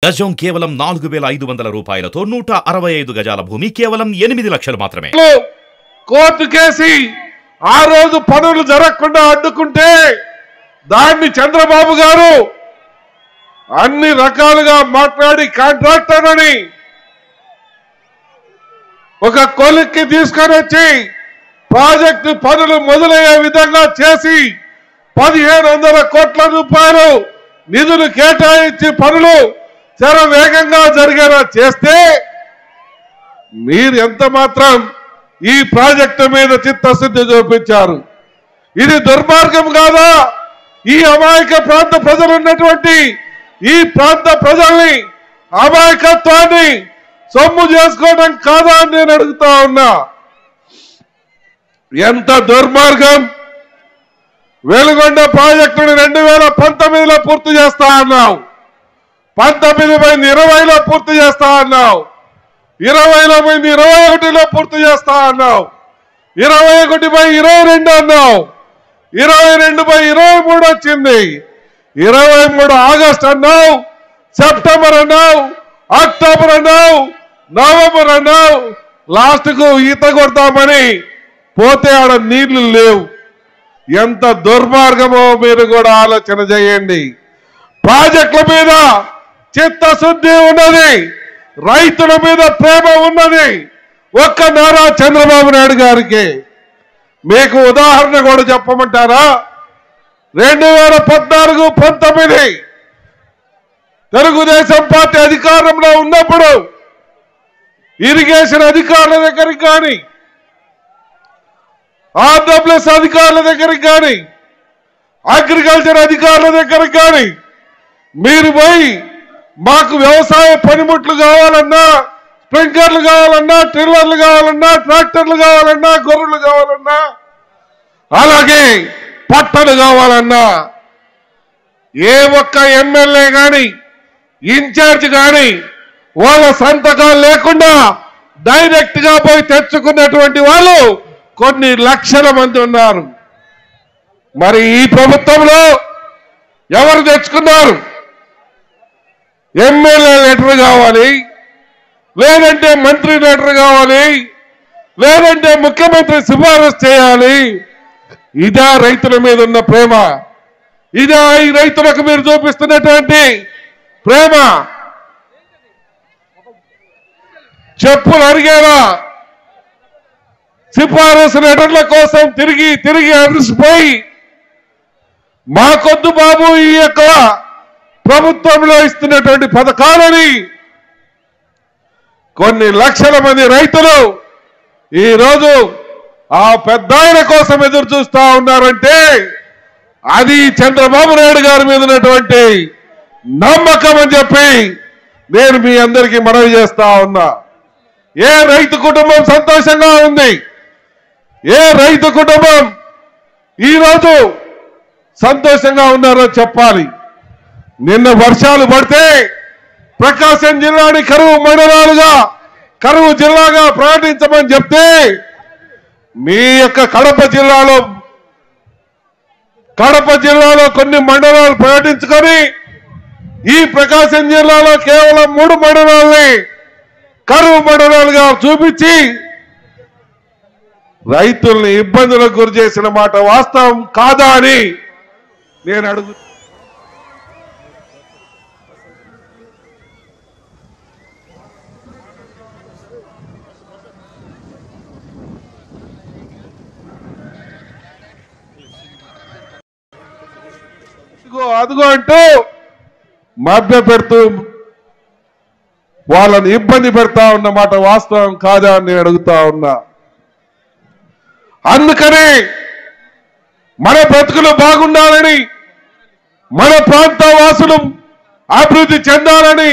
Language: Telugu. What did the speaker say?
గజం కేవలం 4500 రూపాయలతో 165 గజాల భూమి కేవలం 8 లక్షలు మాత్రమే. కోర్టు కేసి ఆ రోజు పనులు జరగకుండా అడ్డుకుంటే దాన్ని చంద్రబాబు గారు అన్ని రకాలుగా మాట్లాడి కాంట్రాక్టర్ అని ఒక కొలిక్కి తీసుకొని వచ్చి ప్రాజెక్టు పనులు మొదలయ్యే విధంగా చేసి 1500 కోట్ల రూపాయలు నిధులు కేటాయించి పనులు చాలా వేగంగా జరిగేలా చేస్తే మీరు ఎంత మాత్రం ఈ ప్రాజెక్టు మీద చిత్తశుద్ధి చూపించారు. ఇది దుర్మార్గం కాదా? ఈ అమాయక ప్రాంత ప్రజలు ఉన్నటువంటి ఈ ప్రాంత ప్రజల్ని అమాయకత్వాన్ని సొమ్ము చేసుకోవడం కాదా అని నేను అడుగుతా ఉన్నా. ఎంత దుర్మార్గం! వెలుగొండ ప్రాజెక్టును 2019లో పూర్తి చేస్తా అన్నావు, 19/20లో పూర్తి చేస్తా అన్నావు, 20/21లో పూర్తి చేస్తా అన్నావు, 21/22 అన్నావు, 22/23 వచ్చింది, 23 ఆగస్టు అన్నావు, సెప్టెంబర్ అన్నావు, అక్టోబర్ అన్నావు, నవంబర్ అన్నావు. లాస్ట్ కు ఈత కొడతామని పోతే ఆడ నీళ్లు లేవు. ఎంత దుర్మార్గమో మీరు కూడా ఆలోచన చేయండి. ప్రాజెక్టుల మీద చిత్తశుద్ధి ఉన్నది, రైతుల మీద ప్రేమ ఉన్నది ఒక్క నారా చంద్రబాబు నాయుడు గారికి. మీకు ఉదాహరణ కూడా చెప్పమంటారా? 2014-19 తెలుగుదేశం పార్టీ అధికారంలో ఉన్నప్పుడు ఇరిగేషన్ అధికారుల దగ్గరికి కానీ, ఆర్డబ్ల్యూఎస్ అధికారుల దగ్గరికి కానీ, అగ్రికల్చర్ అధికారుల దగ్గరికి కానీ మీరు పోయి మాకు వ్యవసాయ పనిముట్లు కావాలన్నా, స్ప్రింక్లర్లు కావాలన్నా, ట్రిల్లర్లు కావాలన్నా, ట్రాక్టర్లు కావాలన్నా, గొర్రెలు కావాలన్నా, అలాగే పట్టలు కావాలన్నా ఏ ఒక్క ఎమ్మెల్యే కానీ ఇన్ఛార్జ్ కానీ వాళ్ళ సంతకాలు లేకుండా డైరెక్ట్ గా పోయి తెచ్చుకున్నటువంటి వాళ్ళు కొన్ని లక్షల మంది ఉన్నారు. మరి ఈ ప్రభుత్వంలో ఎవరు తెచ్చుకున్నారు? ఎమ్మెల్యే లెటర్ కావాలి, లేదంటే మంత్రి లెటర్ కావాలి, లేదంటే ముఖ్యమంత్రి సిఫారసు చేయాలి. ఇదా రైతుల మీద ఉన్న ప్రేమ? ఇదా ఈ రైతులకు మీరు చూపిస్తున్నటువంటి ప్రేమ? చెప్పులు అడిగేలా సిఫారసు లెటర్ల కోసం తిరిగి తిరిగి అలసిపోయి మాకొద్దు బాబు ఈ యొక్క ప్రభుత్వంలో ఇస్తున్నటువంటి పథకాలని కొన్ని లక్షల మంది రైతులు ఈరోజు ఆ పెద్ద ఆయన కోసం ఎదురు చూస్తా ఉన్నారంటే అది చంద్రబాబు నాయుడు గారి మీద ఉన్నటువంటి నమ్మకం అని చెప్పి నేను మీ అందరికీ మనవి చేస్తా ఉన్నా. ఏ రైతు కుటుంబం సంతోషంగా ఉంది? ఏ రైతు కుటుంబం ఈరోజు సంతోషంగా ఉన్నారో చెప్పాలి. నిన్న వర్షాలు పడితే ప్రకాశం జిల్లాని కరువు జిల్లాగా ప్రకటించమని చెప్తే మీ యొక్క కడప జిల్లాలో కొన్ని మండలాలు ప్రకటించుకొని ఈ ప్రకాశం జిల్లాలో కేవలం 3 మండలాల్ని కరువు మండలాలుగా చూపించి రైతుల్ని ఇబ్బందులకు గురి చేసిన మాట వాస్తవం కాదా అని నేను అడుగు. అదిగో అంటూ మభ్య పెడుతూ వాళ్ళని ఇబ్బంది పెడతా ఉన్నమాట వాస్తవం కాదా అని నేను అడుగుతా ఉన్నా. అందుకని మన బ్రతుకులు బాగుండాలని, మన ప్రాంత వాసులు అభివృద్ధి చెందాలని